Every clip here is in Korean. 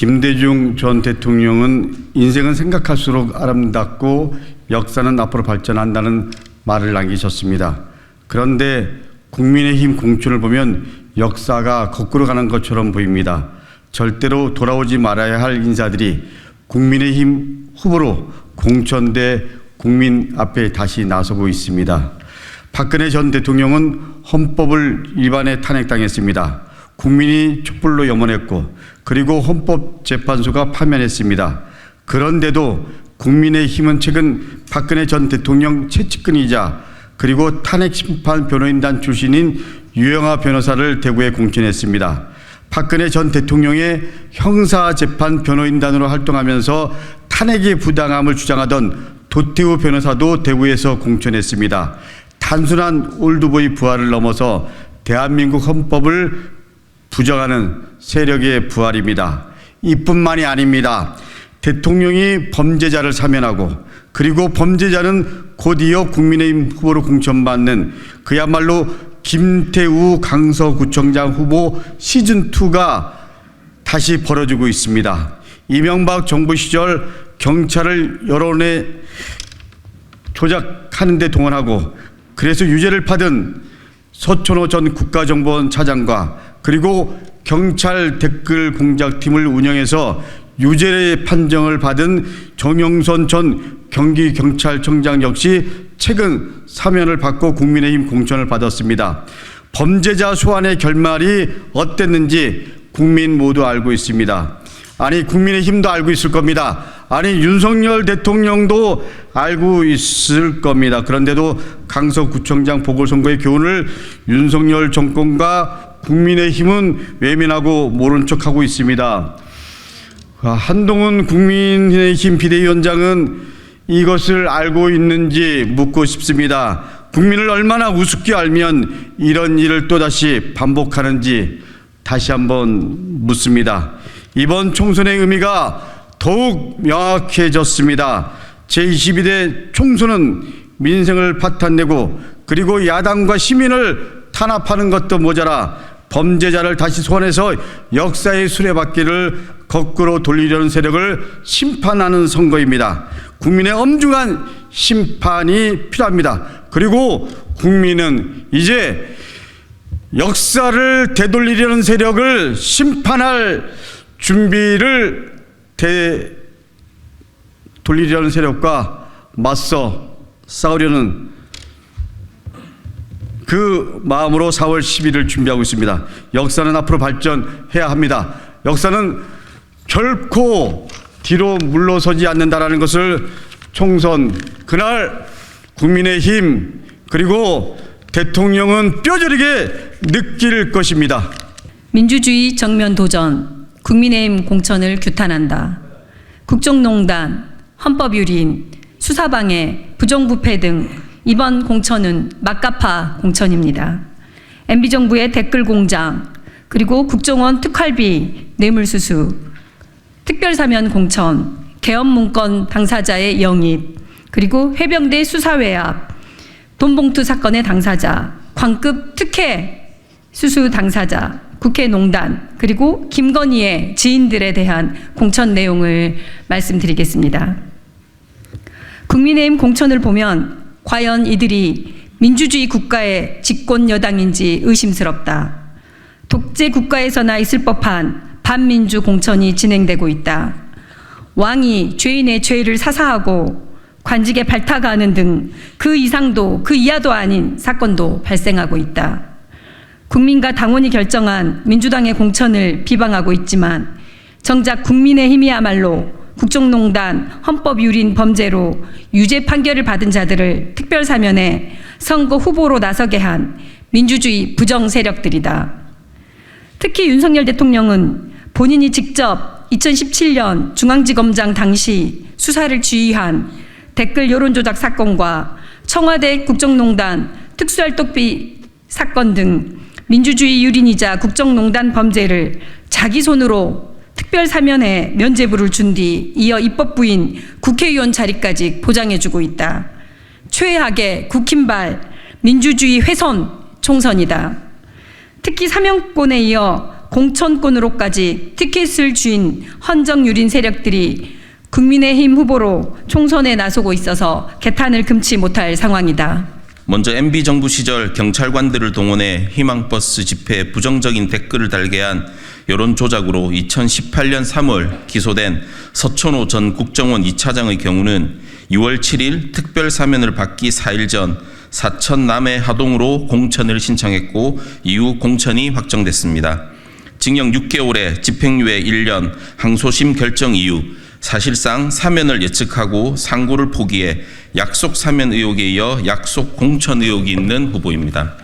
김대중 전 대통령은 인생은 생각할수록 아름답고 역사는 앞으로 발전한다는 말을 남기셨습니다. 그런데 국민의힘 공천을 보면 역사가 거꾸로 가는 것처럼 보입니다. 절대로 돌아오지 말아야 할 인사들이 국민의힘 후보로 공천돼 국민 앞에 다시 나서고 있습니다. 박근혜 전 대통령은 헌법을 위반해 탄핵당했습니다. 국민이 촛불로 염원했고 그리고 헌법재판소가 파면했습니다. 그런데도 국민의힘은 최근 박근혜 전 대통령 최측근이자 그리고 탄핵심판 변호인단 출신인 유영하 변호사를 대구에 공천했습니다. 박근혜 전 대통령의 형사재판 변호인단으로 활동하면서 탄핵의 부당함을 주장하던 도태우 변호사도 대구에서 공천했습니다. 단순한 올드보이 부활을 넘어서 대한민국 헌법을 부정하는 세력의 부활입니다. 이뿐만이 아닙니다. 대통령이 범죄자를 사면하고 그리고 범죄자는 곧이어 국민의힘 후보로 공천받는 그야말로 김태우 강서구청장 후보 시즌2가 다시 벌어지고 있습니다. 이명박 정부 시절 경찰을 여론에 조작하는 데 동원하고 그래서 유죄를 받은 서천호 전 국가정보원 차장과 그리고 경찰 댓글 공작팀을 운영해서 유죄 판정을 받은 정영선 전 경기경찰청장 역시 최근 사면을 받고 국민의힘 공천을 받았습니다. 범죄자 소환의 결말이 어땠는지 국민 모두 알고 있습니다. 아니 국민의힘도 알고 있을 겁니다. 아니 윤석열 대통령도 알고 있을 겁니다. 그런데도 강서구청장 보궐선거의 교훈을 윤석열 정권과 국민의힘은 외면하고 모른 척하고 있습니다. 한동훈 국민의힘 비대위원장은 이것을 알고 있는지 묻고 싶습니다. 국민을 얼마나 우습게 알면 이런 일을 또다시 반복하는지 다시 한번 묻습니다. 이번 총선의 의미가 더욱 명확해졌습니다. 제22대 총선은 민생을 파탄내고 그리고 야당과 시민을 탄압하는 것도 모자라 범죄자를 다시 소환해서 역사의 수레바퀴를 거꾸로 돌리려는 세력을 심판하는 선거입니다. 국민의 엄중한 심판이 필요합니다. 그리고 국민은 이제 역사를 되돌리려는 세력을 심판할 준비를 돌리려는 세력과 맞서 싸우려는 그 마음으로 4월 10일을 준비하고 있습니다. 역사는 앞으로 발전해야 합니다. 역사는 결코 뒤로 물러서지 않는다라는 것을 총선 그날 국민의힘 그리고 대통령은 뼈저리게 느낄 것입니다. 민주주의 정면 도전, 국민의힘 공천을 규탄한다. 국정농단, 헌법유린, 수사방해, 부정부패 등 이번 공천은 막가파 공천입니다. MB정부의 댓글 공장, 그리고 국정원 특활비 뇌물수수, 특별사면 공천, 계엄문건 당사자의 영입, 그리고 해병대 수사외압, 돈봉투 사건의 당사자, 광급 특혜 수수 당사자, 국회 농단, 그리고 김건희의 지인들에 대한 공천 내용을 말씀드리겠습니다. 국민의힘 공천을 보면 과연 이들이 민주주의 국가의 집권 여당인지 의심스럽다. 독재 국가에서나 있을 법한 반민주 공천이 진행되고 있다. 왕이 죄인의 죄를 사사하고 관직에 발탁하는 등 그 이상도 그 이하도 아닌 사건도 발생하고 있다. 국민과 당원이 결정한 민주당의 공천을 비방하고 있지만 정작 국민의힘이야말로 국정농단, 헌법유린 범죄로 유죄 판결을 받은 자들을 특별사면에 선거 후보로 나서게 한 민주주의 부정 세력들이다. 특히 윤석열 대통령은 본인이 직접 2017년 중앙지검장 당시 수사를 지휘한 댓글 여론조작 사건과 청와대 국정농단 특수활동비 사건 등 민주주의 유린이자 국정농단 범죄를 자기 손으로 특별사면에 면죄부를 준 뒤 이어 입법부인 국회의원 자리까지 보장해주고 있다. 최악의 국힘발 민주주의 훼손 총선이다. 특히 사명권에 이어 공천권으로까지 티켓을 쥔 헌정유린 세력들이 국민의힘 후보로 총선에 나서고 있어서 개탄을 금치 못할 상황이다. 먼저 MB정부 시절 경찰관들을 동원해 희망버스 집회에 부정적인 댓글을 달게 한 여론조작으로 2018년 3월 기소된 서천호 전 국정원 2차장의 경우는 2월 7일 특별사면을 받기 4일 전 사천 남해 하동으로 공천을 신청했고 이후 공천이 확정됐습니다. 징역 6개월에 집행유예 1년, 항소심 결정 이후 사실상 사면을 예측하고 상고를 포기해 약속 사면 의혹에 이어 약속 공천 의혹이 있는 후보입니다.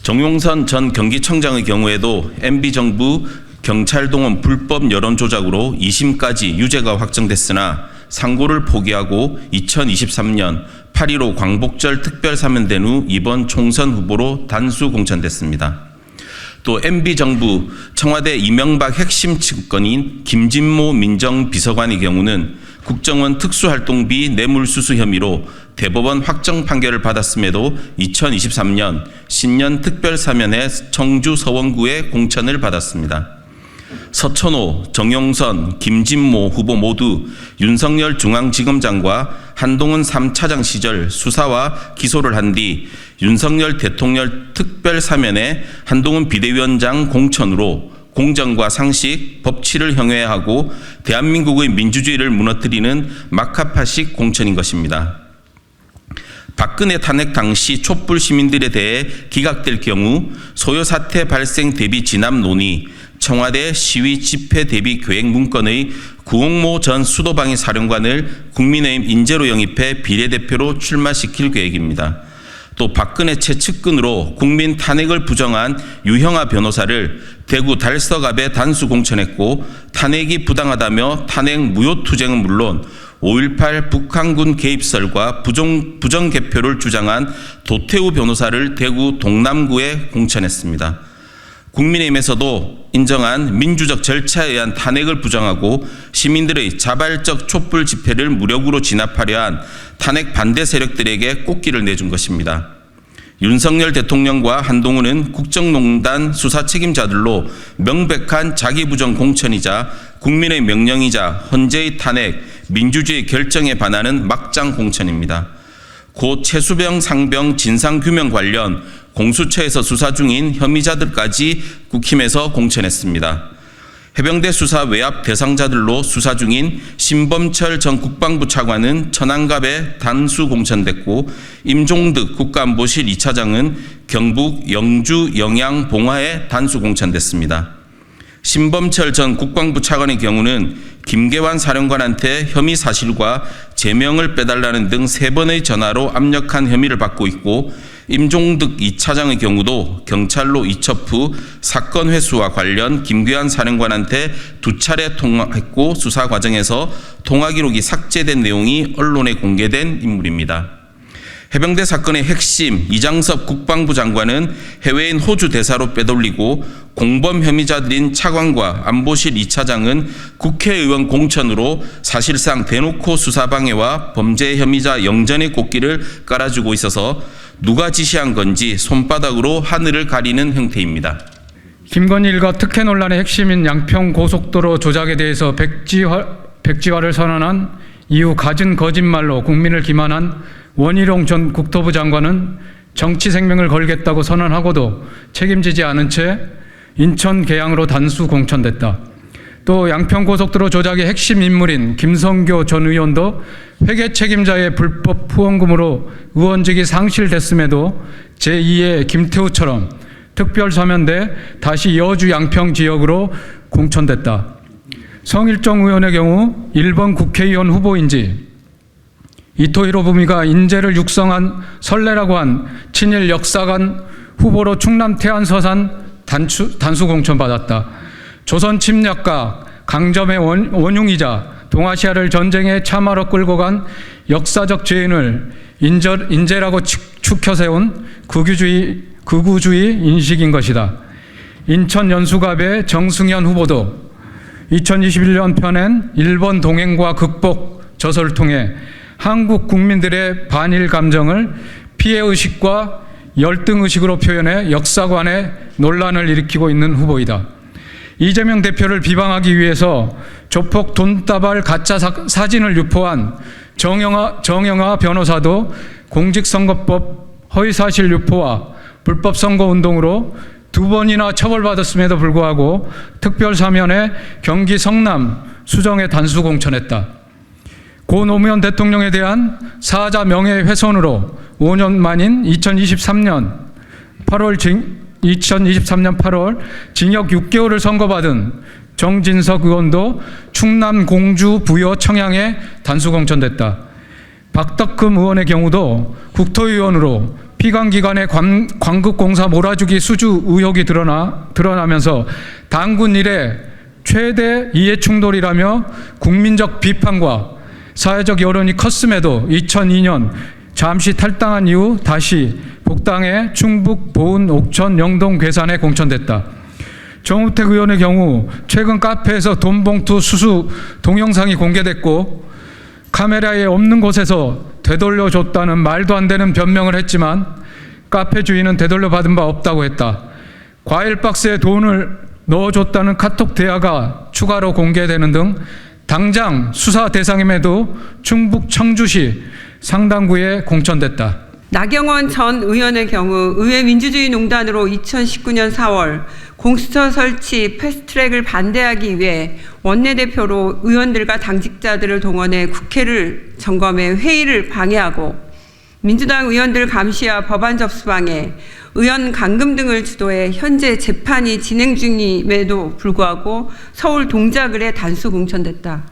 정용선 전 경기청장의 경우에도 MB정부 경찰동원 불법 여론조작으로 2심까지 유죄가 확정됐으나 상고를 포기하고 2023년 8.15 광복절 특별사면된 후 이번 총선 후보로 단수 공천됐습니다. 또 MB정부 청와대 이명박 핵심 측근인 김진모 민정비서관의 경우는 국정원 특수활동비 뇌물수수 혐의로 대법원 확정 판결을 받았음에도 2023년 신년 특별사면에 청주 서원구에 공천을 받았습니다. 서천호, 정용선, 김진모 후보 모두 윤석열 중앙지검장과 한동훈 3차장 시절 수사와 기소를 한 뒤 윤석열 대통령 특별사면에 한동훈 비대위원장 공천으로 공정과 상식, 법치를 형해하고 대한민국의 민주주의를 무너뜨리는 막하파식 공천인 것입니다. 박근혜 탄핵 당시 촛불 시민들에 대해 기각될 경우 소요 사태 발생 대비 진압 논의, 청와대 시위 집회 대비 계획 문건의 구홍모 전 수도방위 사령관을 국민의힘 인재로 영입해 비례대표로 출마시킬 계획입니다. 또 박근혜 최측근으로 국민 탄핵을 부정한 유형아 변호사를 대구 달서갑에 단수 공천했고 탄핵이 부당하다며 탄핵 무효투쟁은 물론 5.18 북한군 개입설과 부정개표를 주장한 도태우 변호사를 대구 동남구에 공천했습니다. 국민의힘에서도 인정한 민주적 절차에 의한 탄핵을 부정하고 시민들의 자발적 촛불 집회를 무력으로 진압하려 한 탄핵 반대 세력들에게 꽃길을 내준 것입니다. 윤석열 대통령과 한동훈은 국정농단 수사 책임자들로 명백한 자기부정 공천이자 국민의 명령이자 헌재의 탄핵, 민주주의 결정에 반하는 막장 공천입니다. 고 최수병 상병 진상규명 관련 공수처에서 수사 중인 혐의자들까지 국힘에서 공천했습니다. 해병대 수사 외압 대상자들로 수사 중인 신범철 전 국방부 차관은 천안갑에 단수 공천됐고 임종득 국가안보실 2차장은 경북 영주 영양 봉화에 단수 공천됐습니다. 신범철 전 국방부 차관의 경우는 김계환 사령관한테 혐의 사실과 제명을 빼달라는 등 3번의 전화로 압력한 혐의를 받고 있고 임종득 2차장의 경우도 경찰로 이첩 후 사건 회수와 관련 김계환 사령관한테 2차례 통화했고 수사 과정에서 통화 기록이 삭제된 내용이 언론에 공개된 인물입니다. 해병대 사건의 핵심 이장섭 국방부 장관은 해외인 호주 대사로 빼돌리고 공범 혐의자들인 차관과 안보실 2차장은 국회의원 공천으로 사실상 대놓고 수사방해와 범죄 혐의자 영전의 꽃길을 깔아주고 있어서 누가 지시한 건지 손바닥으로 하늘을 가리는 형태입니다. 김건희 일가 특혜 논란의 핵심인 양평 고속도로 조작에 대해서 백지화를 선언한 이후 갖은 거짓말로 국민을 기만한 원희룡 전 국토부 장관은 정치 생명을 걸겠다고 선언하고도 책임지지 않은 채 인천 계양으로 단수 공천됐다. 또 양평고속도로 조작의 핵심 인물인 김성교 전 의원도 회계 책임자의 불법 후원금으로 의원직이 상실됐음에도 제2의 김태우처럼 특별사면돼 다시 여주 양평 지역으로 공천됐다. 성일정 의원의 경우 1번 국회의원 후보인지 이토히로 부미가 인재를 육성한 설레라고 한 친일 역사관 후보로 충남 태안 서산 단수 공천받았다. 조선 침략가 강점의 원흉이자 동아시아를 전쟁에 참화로 끌고 간 역사적 죄인을 인재라고 축혀 세운 극우주의 인식인 것이다. 인천 연수갑의 정승현 후보도 2021년 펴낸 일본 동행과 극복 저서를 통해 한국 국민들의 반일 감정을 피해의식과 열등의식으로 표현해 역사관에 논란을 일으키고 있는 후보이다. 이재명 대표를 비방하기 위해서 조폭 돈다발 가짜 사진을 유포한 정영아 변호사도 공직선거법 허위사실 유포와 불법 선거운동으로 2번이나 처벌받았음에도 불구하고 특별사면에 경기 성남 수정에 단수 공천했다. 고 노무현 대통령에 대한 사자 명예훼손으로 5년 만인 2023년 8월 징역 6개월을 선고받은 정진석 의원도 충남 공주 부여 청양에 단수 공천됐다. 박덕흠 의원의 경우도 국토위원으로 피감기관의 광급공사 몰아주기 수주 의혹이 드러나면서 당군 이래 최대 이해충돌이라며 국민적 비판과 사회적 여론이 컸음에도 2002년 잠시 탈당한 이후 다시 복당해 충북, 보은, 옥천, 영동, 괴산에 공천됐다. 정우택 의원의 경우 최근 카페에서 돈봉투 수수 동영상이 공개됐고 카메라에 없는 곳에서 되돌려줬다는 말도 안 되는 변명을 했지만 카페 주인은 되돌려받은 바 없다고 했다. 과일 박스에 돈을 넣어줬다는 카톡 대화가 추가로 공개되는 등 당장 수사 대상임에도 충북 청주시 상당구에 공천됐다. 나경원 전 의원의 경우 의회 민주주의 농단으로 2019년 4월 공수처 설치 패스트트랙을 반대하기 위해 원내대표로 의원들과 당직자들을 동원해 국회를 점검해 회의를 방해하고 민주당 의원들 감시와 법안 접수방해, 의원 감금 등을 주도해 현재 재판이 진행 중임에도 불구하고 서울 동작을에 단수 공천됐다.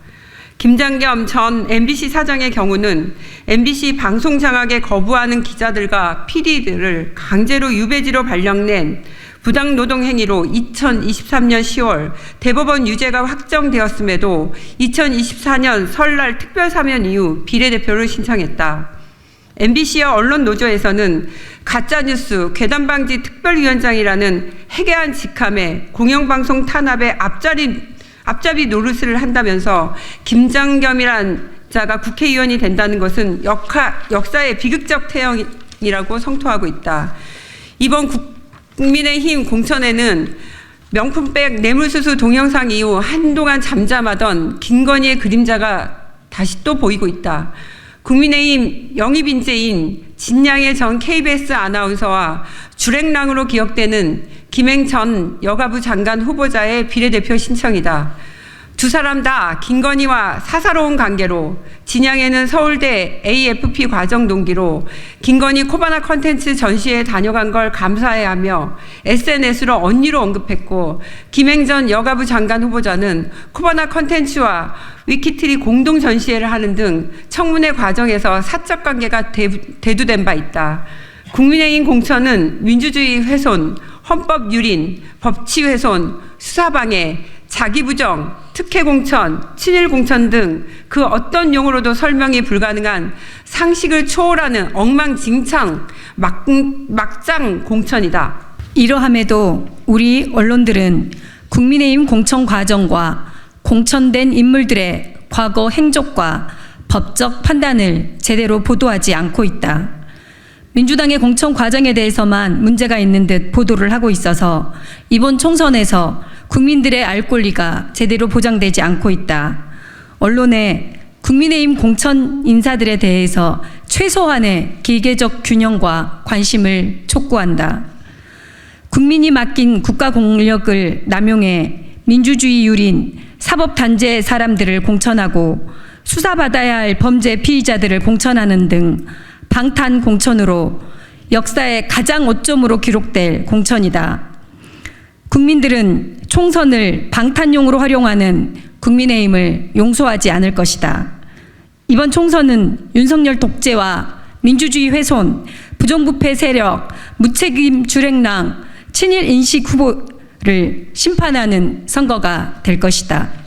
김장겸 전 MBC 사장의 경우는 MBC 방송 장악에 거부하는 기자들과 PD들을 강제로 유배지로 발령낸 부당노동 행위로 2023년 10월 대법원 유죄가 확정되었음에도 2024년 설날 특별사면 이후 비례대표를 신청했다. MBC와 언론노조에서는 가짜뉴스 괴담방지 특별위원장이라는 해괴한 직함에 공영방송 탄압에 앞잡이 노릇을 한다면서 김장겸이란 자가 국회의원이 된다는 것은 역사의 비극적 태형이라고 성토하고 있다. 이번 국민의힘 공천에는 명품백 뇌물수수 동영상 이후 한동안 잠잠하던 김건희의 그림자가 다시 또 보이고 있다. 국민의힘 영입인재인 진양의 전 KBS 아나운서와 주랭랑으로 기억되는 김행 전 여가부 장관 후보자의 비례대표 신청이다. 두 사람 다 김건희와 사사로운 관계로 진양에는 서울대 AFP 과정 동기로 김건희 코바나 컨텐츠 전시회에 다녀간 걸 감사해하며 SNS로 언니로 언급했고, 김행 전 여가부 장관 후보자는 코바나 컨텐츠와 위키트리 공동 전시회를 하는 등 청문회 과정에서 사적 관계가 대두된 바 있다. 국민의힘 공천은 민주주의 훼손, 헌법 유린, 법치 훼손, 수사방해, 자기부정, 특혜공천, 친일공천 등 그 어떤 용어로도 설명이 불가능한 상식을 초월하는 엉망진창 막장 공천이다. 이러함에도 우리 언론들은 국민의힘 공천 과정과 공천된 인물들의 과거 행적과 법적 판단을 제대로 보도하지 않고 있다. 민주당의 공천 과정에 대해서만 문제가 있는 듯 보도를 하고 있어서 이번 총선에서 국민들의 알 권리가 제대로 보장되지 않고 있다. 언론에 국민의힘 공천 인사들에 대해서 최소한의 기계적 균형과 관심을 촉구한다. 국민이 맡긴 국가 공력을 남용해 민주주의 유린 사법단체 사람들을 공천하고 수사받아야 할 범죄 피의자들을 공천하는 등 방탄 공천으로 역사의 가장 오점으로 기록될 공천이다. 국민들은 총선을 방탄용으로 활용하는 국민의힘을 용서하지 않을 것이다. 이번 총선은 윤석열 독재와 민주주의 훼손, 부정부패 세력, 무책임 주랭랑, 친일 인식 후보를 심판하는 선거가 될 것이다.